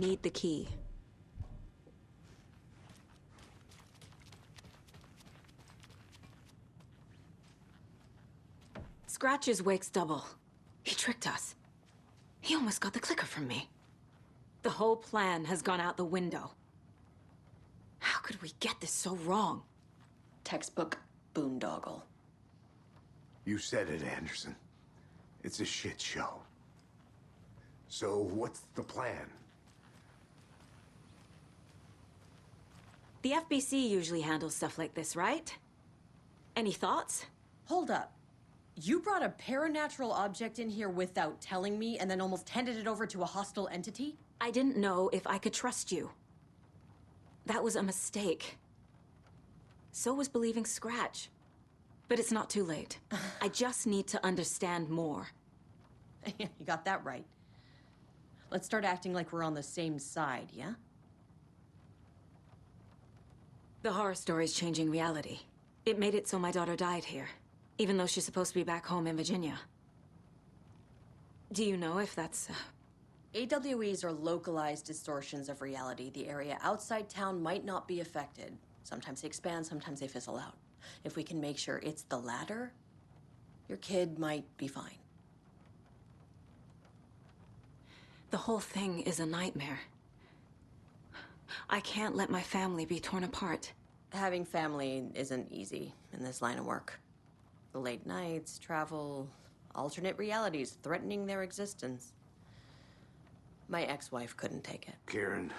need the key. Scratch's wake's double. He tricked us. He almost got the clicker from me. The whole plan has gone out the window. How could we get this so wrong? Textbook boondoggle. You said it, Anderson. It's a shit show. So what's the plan? The FBC usually handles stuff like this, right? Any thoughts? Hold up. You brought a paranatural object in here without telling me and then almost handed it over to a hostile entity? I didn't know if I could trust you. That was a mistake. So was believing Scratch. But it's not too late. I just need to understand more. You got that right. Let's start acting like we're on the same side, yeah? The horror story's changing reality. It made it so my daughter died here, even though she's supposed to be back home in Virginia. Do you know if that's... AWEs are localized distortions of reality. The area outside town might not be affected. Sometimes they expand, sometimes they fizzle out. If we can make sure it's the latter, your kid might be fine. The whole thing is a nightmare. I can't let my family be torn apart. Having family isn't easy in this line of work. The late nights, travel, alternate realities threatening their existence. My ex-wife couldn't take it. Karen,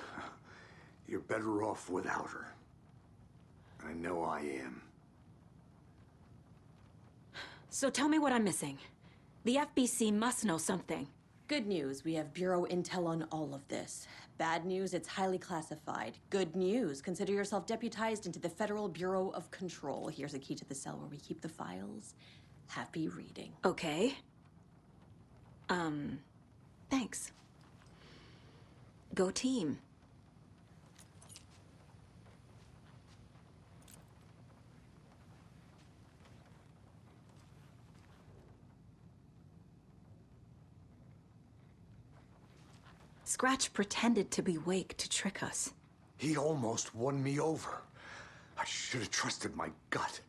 you're better off without her. I know I am. So tell me what I'm missing. The FBC must know something. Good news, we have Bureau intel on all of this. Bad news, it's highly classified. Good news, consider yourself deputized into the Federal Bureau of Control. Here's a key to the cell where we keep the files. Happy reading. Okay. Thanks. Go team. Scratch pretended to be Wake to trick us. He almost won me over. I should have trusted my gut.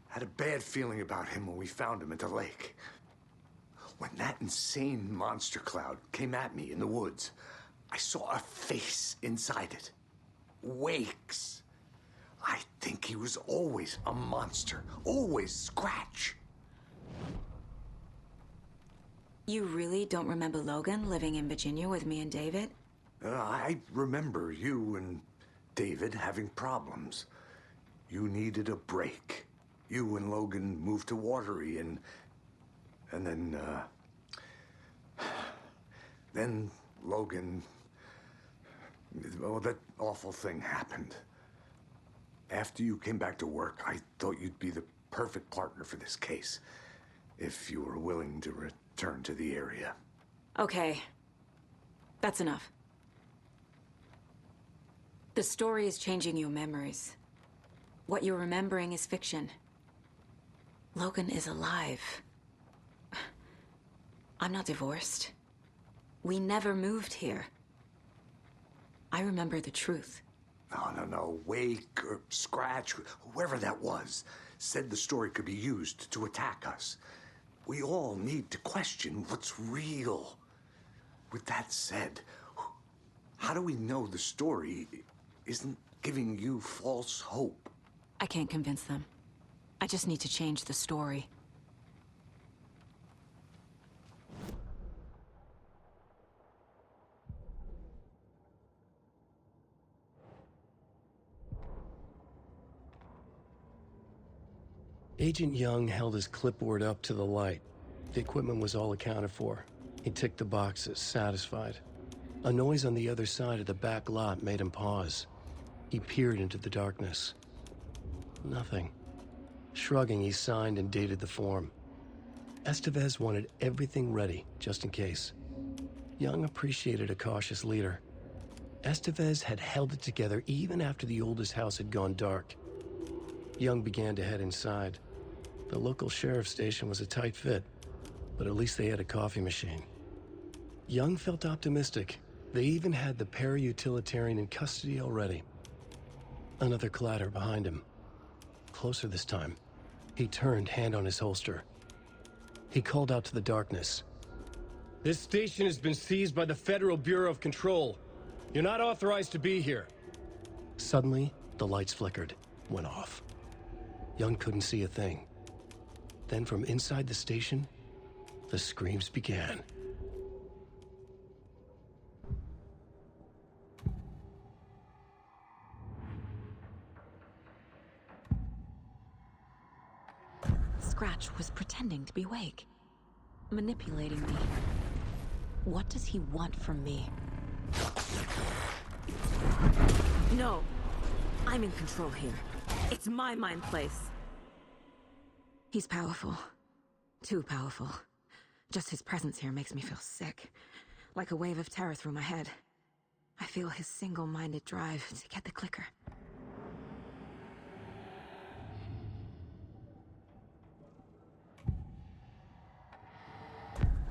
Had a bad feeling about him when we found him at the lake. When that insane monster cloud came at me in the woods, I saw a face inside it. Wake's. I think he was always a monster. Always Scratch. You really don't remember Logan living in Virginia with me and David? I remember you and David having problems. You needed a break. You and Logan moved to Watery and then Logan, well, that awful thing happened. After you came back to work, I thought you'd be the perfect partner for this case, if you were willing to return to the area. Okay. That's enough. The story is changing your memories. What you're remembering is fiction. Logan is alive. I'm not divorced. We never moved here. I remember the truth. No. Wake or Scratch, whoever that was, said the story could be used to attack us. We all need to question what's real. With that said, how do we know the story isn't giving you false hope? I can't convince them. I just need to change the story. Agent Young held his clipboard up to the light. The equipment was all accounted for. He ticked the boxes, satisfied. A noise on the other side of the back lot made him pause. He peered into the darkness. Nothing. Shrugging, he signed and dated the form. Estevez wanted everything ready, just in case. Young appreciated a cautious leader. Estevez had held it together even after the oldest house had gone dark. Young began to head inside. The local sheriff's station was a tight fit, but at least they had a coffee machine. Young felt optimistic. They even had the para-utilitarian in custody already. Another clatter behind him. Closer this time. He turned, hand on his holster. He called out to the darkness. "This station has been seized by the Federal Bureau of Control. You're not authorized to be here." Suddenly, the lights flickered, went off. Young couldn't see a thing. Then from inside the station, the screams began. Scratch was pretending to be Wake, manipulating me. What does he want from me? No! I'm in control here. It's my mind place. He's powerful. Too powerful. Just his presence here makes me feel sick. Like a wave of terror through my head. I feel his single-minded drive to get the clicker.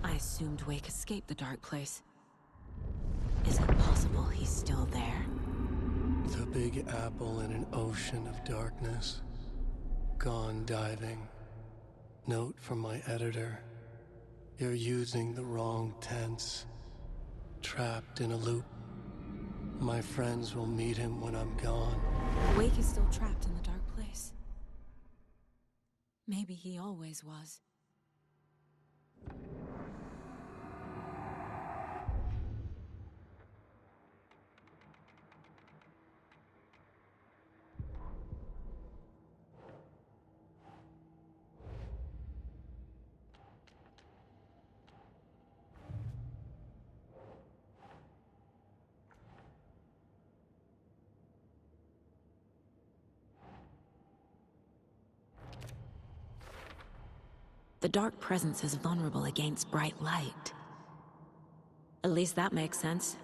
I assumed Wake escaped the dark place. Is it possible he's still there? The Big Apple in an ocean of darkness. Gone diving. Note from my editor. You're using the wrong tense. Trapped in a loop. My friends will meet him when I'm gone. Wake is still trapped in the dark place. Maybe he always was. The dark presence is vulnerable against bright light. At least that makes sense.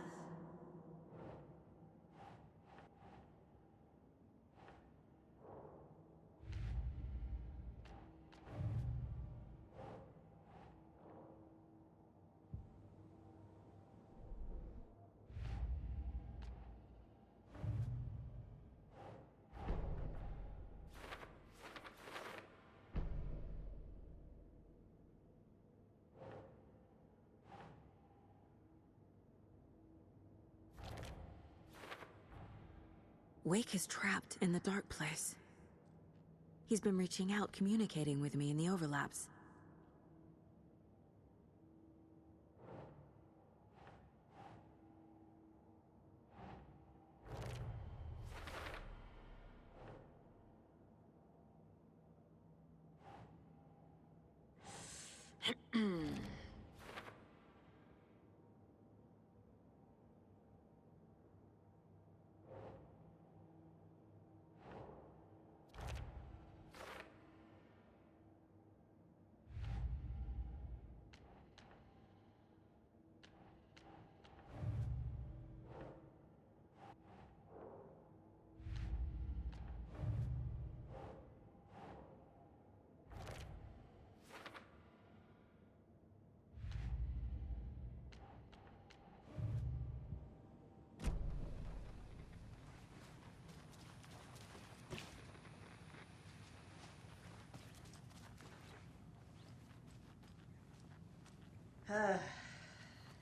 Wake is trapped in the dark place. He's been reaching out, communicating with me in the overlaps.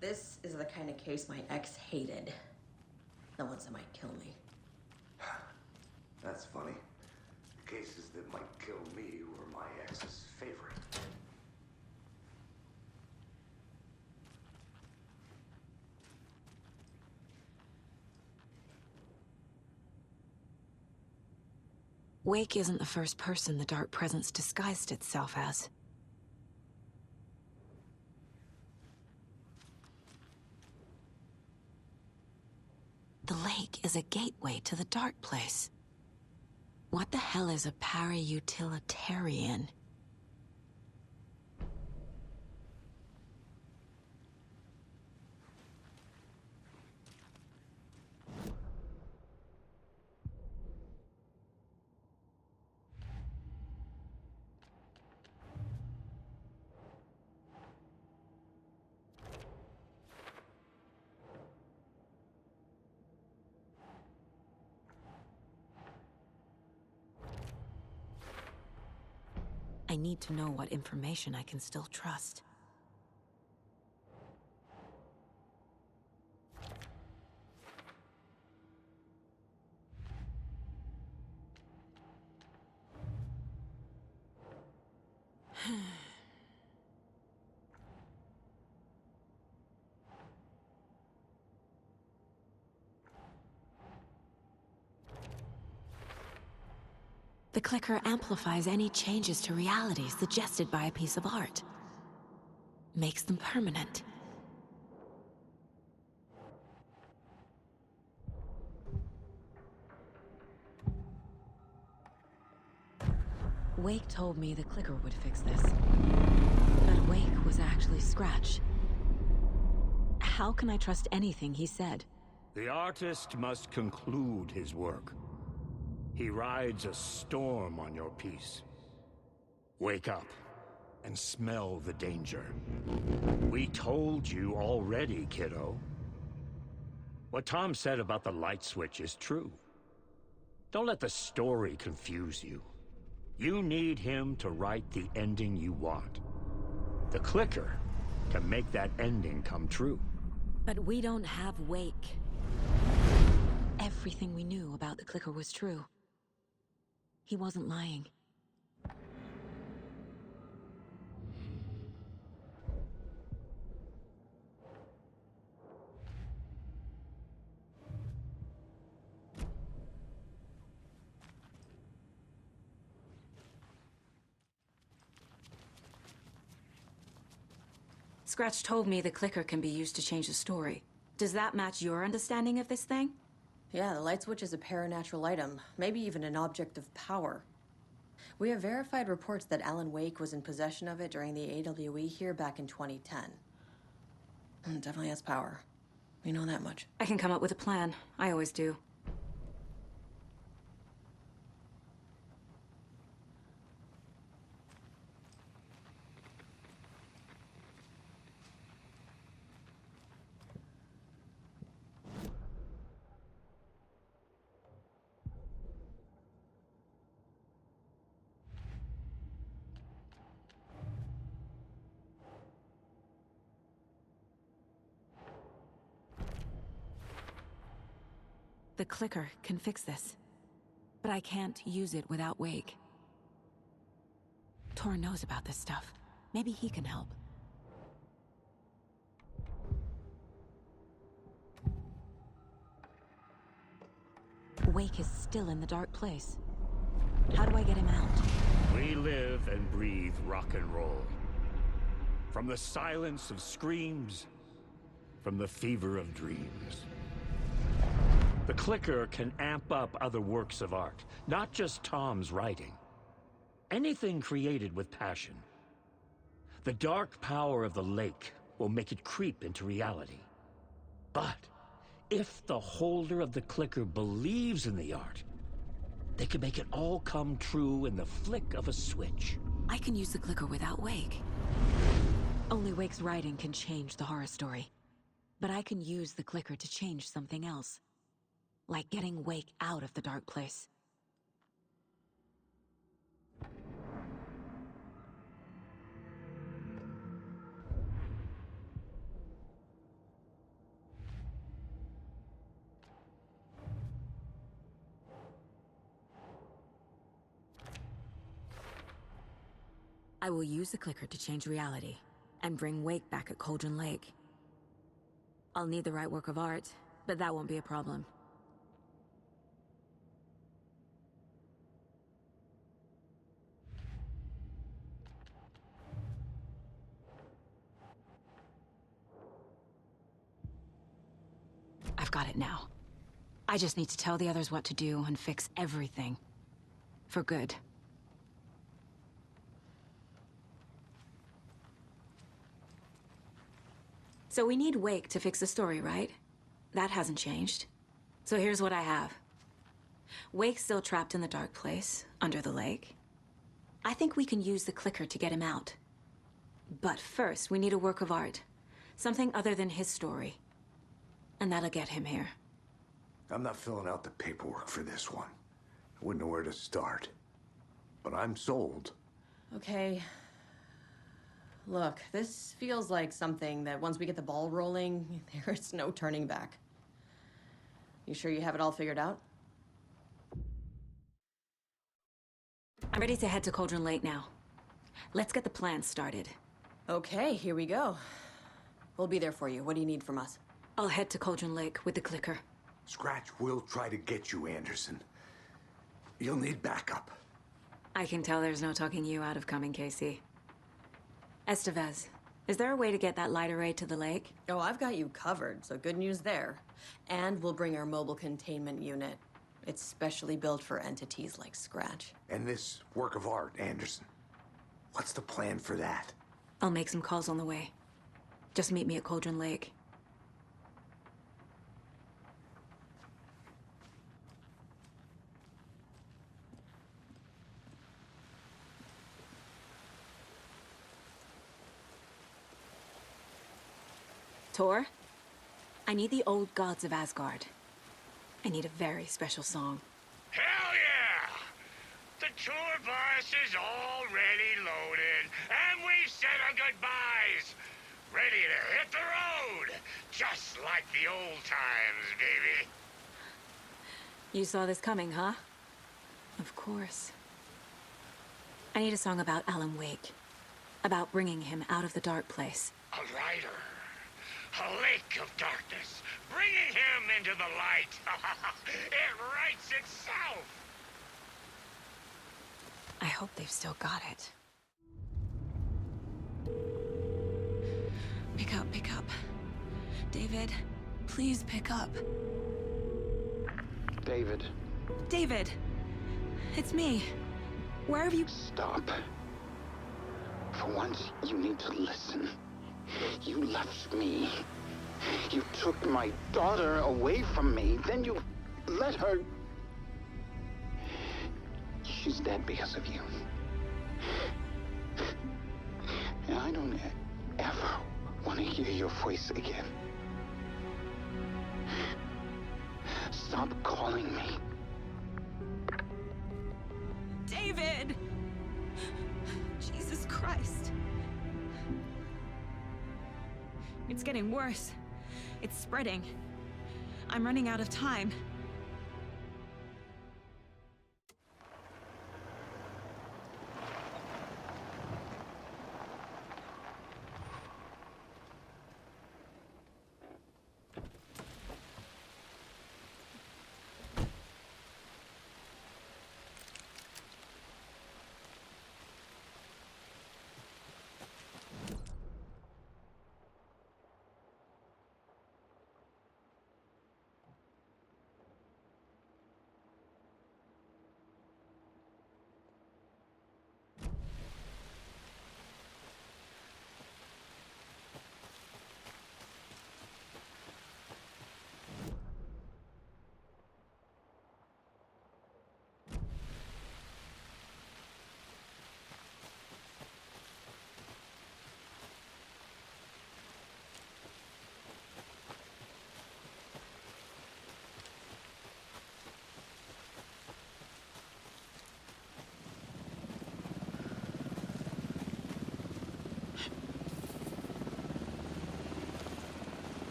This is the kind of case my ex hated. The ones that might kill me. That's funny. The cases that might kill me were my ex's favorite. Wake isn't the first person the dark presence disguised itself as. The lake is a gateway to the dark place. What the hell is a para-utilitarian? I need to know what information I can still trust. The clicker amplifies any changes to reality suggested by a piece of art. Makes them permanent. Wake told me the clicker would fix this. But Wake was actually Scratch. How can I trust anything he said? The artist must conclude his work. He rides a storm on your piece. Wake up and smell the danger. We told you already, kiddo. What Tom said about the light switch is true. Don't let the story confuse you. You need him to write the ending you want. The clicker can make that ending come true. But we don't have Wake. Everything we knew about the clicker was true. He wasn't lying. Scratch told me the clicker can be used to change the story. Does that match your understanding of this thing? Yeah, the light switch is a paranatural item, maybe even an object of power. We have verified reports that Alan Wake was in possession of it during the AWE here back in 2010. It definitely has power. We know that much. I can come up with a plan. I always do. The clicker can fix this, but I can't use it without Wake. Tor knows about this stuff. Maybe he can help. Wake is still in the dark place. How do I get him out? We live and breathe rock and roll. From the silence of screams, from the fever of dreams. The clicker can amp up other works of art, not just Tom's writing. Anything created with passion. The dark power of the lake will make it creep into reality. But if the holder of the clicker believes in the art, they can make it all come true in the flick of a switch. I can use the clicker without Wake. Only Wake's writing can change the horror story. But I can use the clicker to change something else. Like getting Wake out of the dark place. I will use the clicker to change reality and bring Wake back at Cauldron Lake. I'll need the right work of art, but that won't be a problem. I've got it now. I just need to tell the others what to do and fix everything. For good. So we need Wake to fix the story, right? That hasn't changed. So here's what I have. Wake's still trapped in the dark place, under the lake. I think we can use the clicker to get him out. But first, we need a work of art. Something other than his story. And that'll get him here. I'm not filling out the paperwork for this one. I wouldn't know where to start. But I'm sold. Okay. Look, this feels like something that once we get the ball rolling, there's no turning back. You sure you have it all figured out? I'm ready to head to Cauldron Lake now. Let's get the plan started. Okay, here we go. We'll be there for you. What do you need from us? I'll head to Cauldron Lake with the clicker. Scratch will try to get you, Anderson. You'll need backup. I can tell there's no talking you out of coming, Casey. Estevez, is there a way to get that light array to the lake? Oh, I've got you covered, so good news there. And we'll bring our mobile containment unit. It's specially built for entities like Scratch. And this work of art, Anderson. What's the plan for that? I'll make some calls on the way. Just meet me at Cauldron Lake. Tor, I need the old gods of Asgard. I need a very special song. Hell yeah! The tour bus is already loaded, and we've said our goodbyes. Ready to hit the road, just like the old times, baby. You saw this coming, huh? Of course. I need a song about Alan Wake. About bringing him out of the dark place. A rider. A lake of darkness, bringing him into the light. It writes itself. I hope they've still got it. Pick up. David, please pick up. David. David! It's me. Where have you... Stop. For once, you need to listen. You left me. You took my daughter away from me. Then you let her... She's dead because of you. And I don't ever want to hear your voice again. Stop calling me. David! Jesus Christ. It's getting worse. It's spreading. I'm running out of time.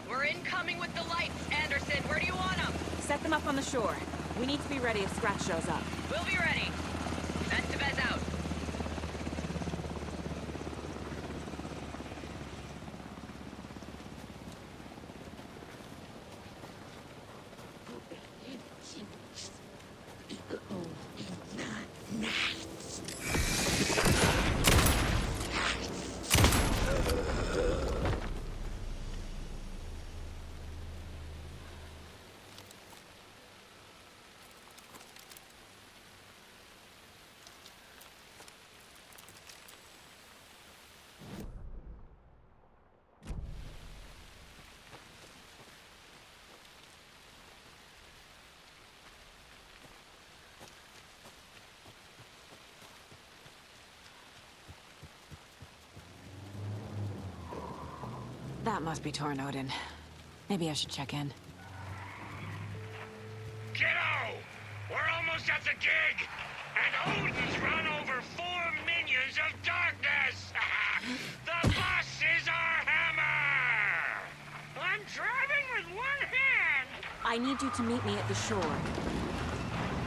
We're incoming with the lights, Anderson. Where do you want them? Set them up on the shore. We need to be ready if Scratch shows up. We'll be ready. Estevez out. That must be Tor and Odin. Maybe I should check in. Kiddo! We're almost at the gig! And Odin's run over 4 minions I need you to meet me at the shore.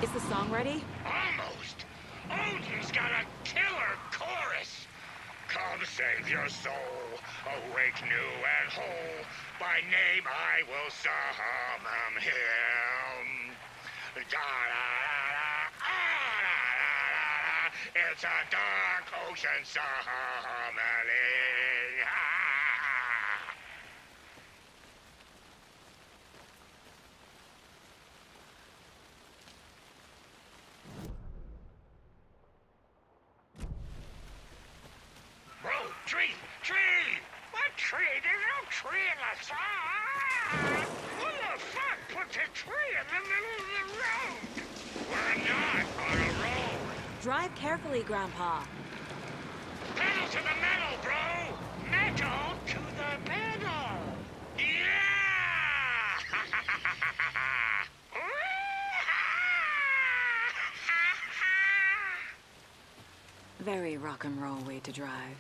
Is the song ready? Almost. Odin's got a killer chorus. Come save your soul, awake new and whole. By name I will summon him. Da-da-da-da-da-da-da-da. It's a dark ocean summoning. Bro, tree! What tree? There's no tree in the song! Who the fuck put the tree in the middle of the road? We're not on a road. Drive carefully, Grandpa. Pedal to the metal, bro! Metal to the pedal! Yeah! Very rock and roll way to drive.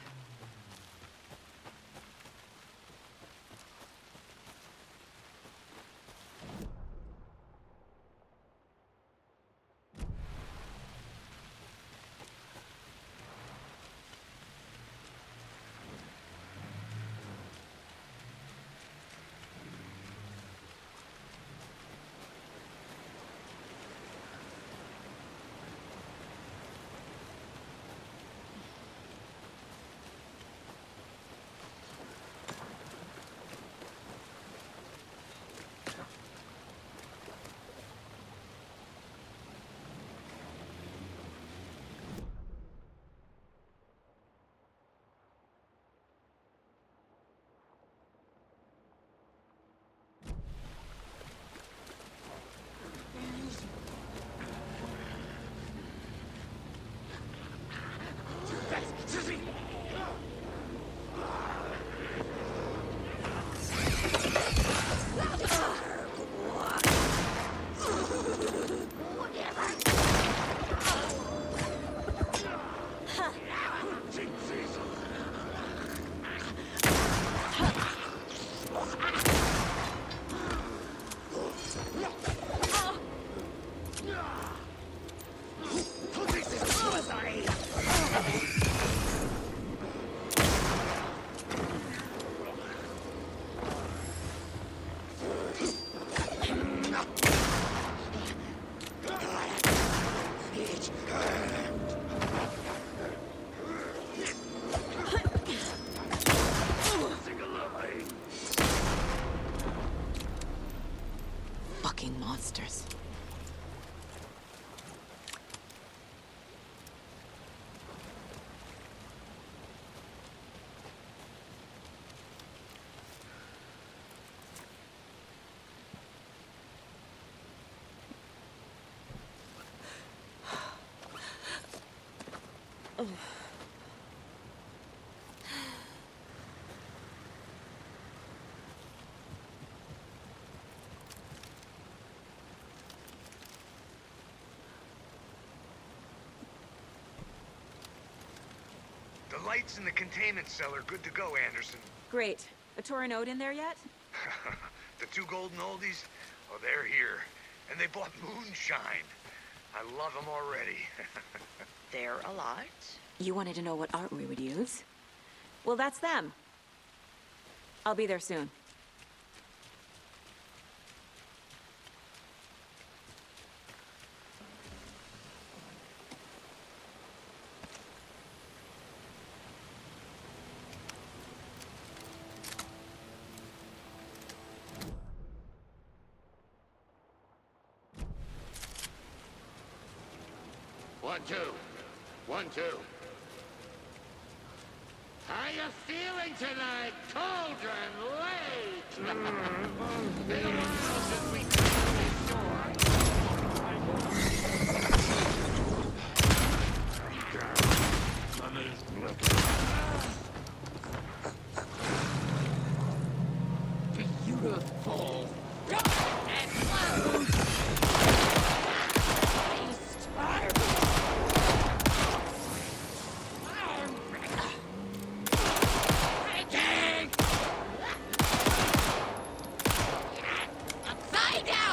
Fucking monsters. The lights in the containment cell are good to go, Anderson. Great. A Torinode in there yet? The two golden oldies? Oh, they're here. And they bought moonshine. I love them already. They're a lot. You wanted to know what art we would use? Well, that's them. I'll be there soon. One, two. 1, 2. How you feeling tonight, Cauldron Lake? Been a while since we come to this shore. Beautiful. Upside down!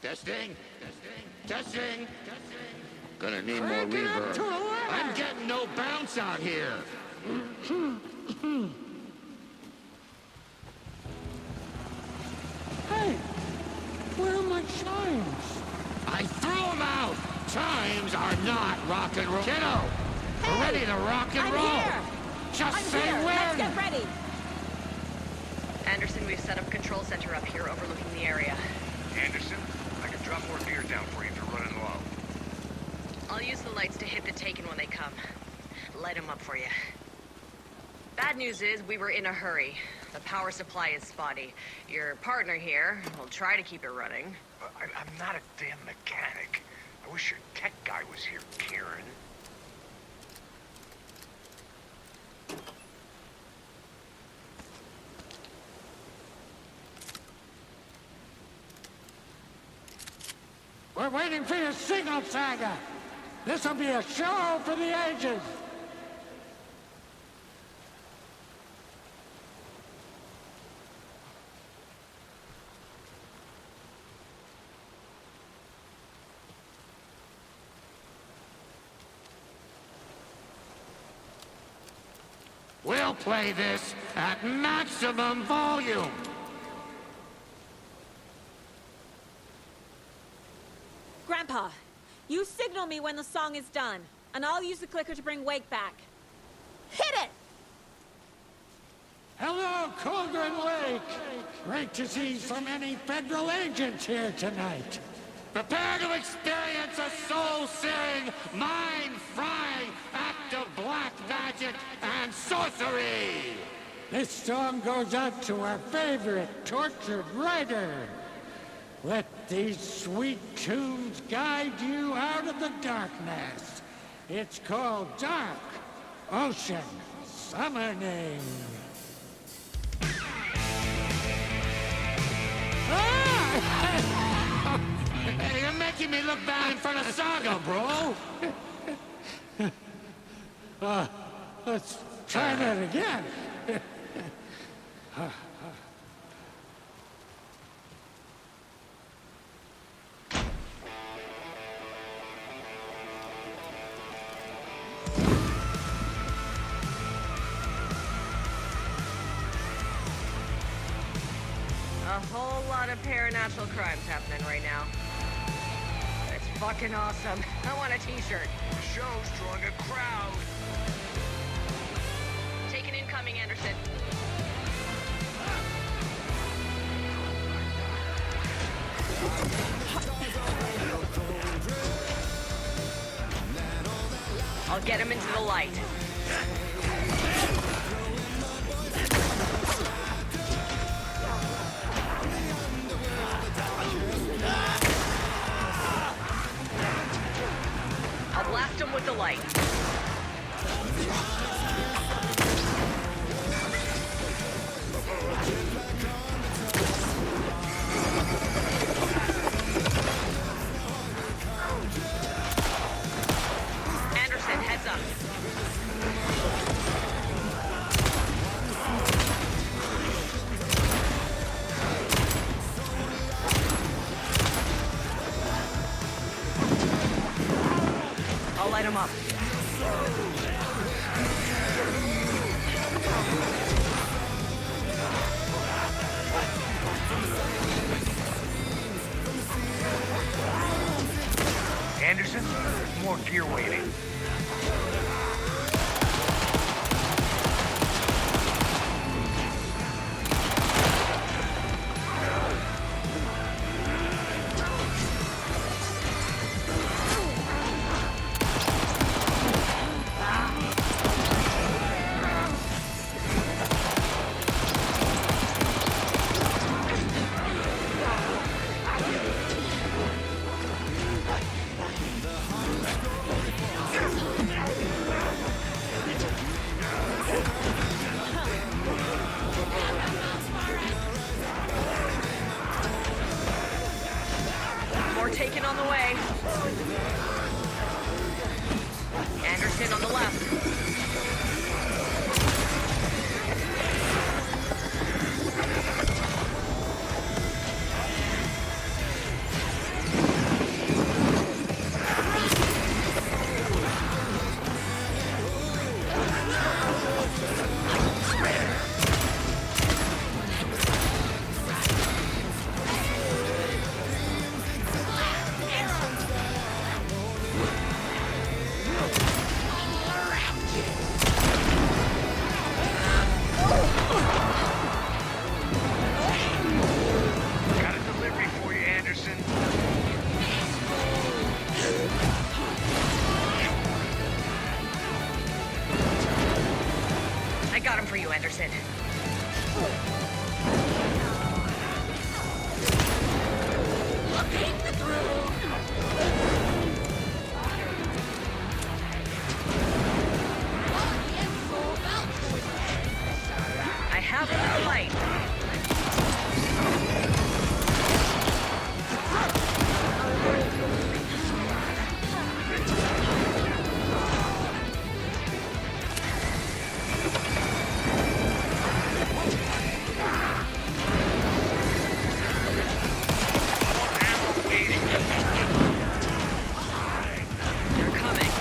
Testing. Testing. Gonna need more reverb. I'm getting no bounce out here. Hey, where are my chimes? I threw them out. Chimes are not rock and roll. Kiddo, we're ready to rock and roll. Here. Just I'm say here. when. Let's get ready. Anderson, we've set up a control center up here overlooking the area. Anderson, I can drop more beer down for you if you're running low. I'll use the lights to hit the Taken when they come. Light them up for you. Bad news is, we were in a hurry. The power supply is spotty. Your partner here will try to keep it running. I'm not a damn mechanic. I wish your tech guy was here, Karen. We're waiting for your signal, Saga. This'll be a show for the ages. We'll play this at maximum volume. Grandpa, you signal me when the song is done, and I'll use the clicker to bring Wake back. Hit it! Hello, Cauldron Lake. Great to see so many federal agents here tonight. Prepare to experience a soul-searing, mind-frying act of black magic and sorcery! This song goes out to our favorite tortured writer. Let these sweet tunes guide you out of the darkness. It's called Dark Ocean Summoning. Hey, you're making me look bad in front of Saga, bro! Let's try that again. A whole lot of paranatural crimes happening right now. It's fucking awesome. I want a t-shirt. The show's drawing a crowd. Taken incoming, Anderson. I'll get him into the light. I'll blast him with the light. Anderson, heads up. got him for you, Anderson. I have the light. They're coming.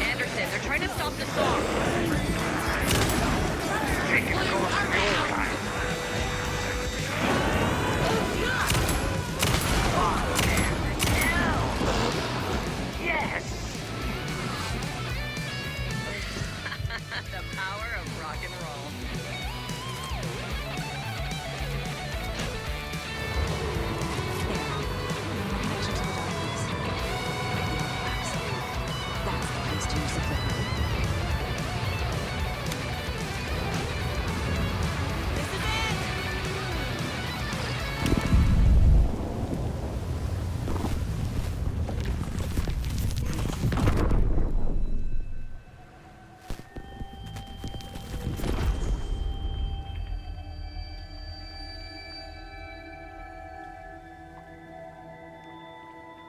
Anderson, they're trying to stop the song. Take it close to the old guy. Yes! The power of rock and roll. That's the place to use the clicker. This is it!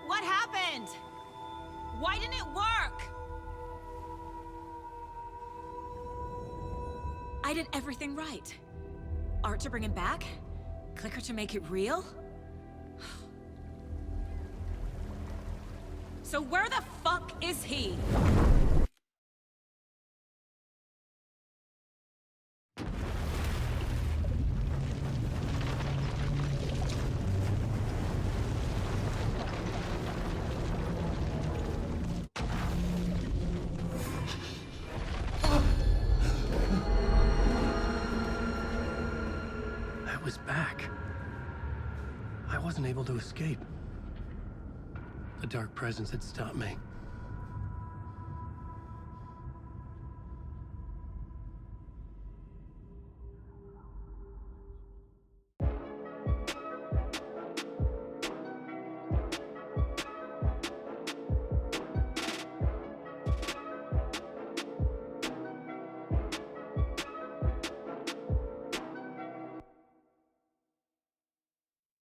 What happened? Why didn't it work? I did everything right. Art to bring him back? Clicker to make it real? So where the fuck is he? I was back. I wasn't able to escape. The dark presence had stopped me.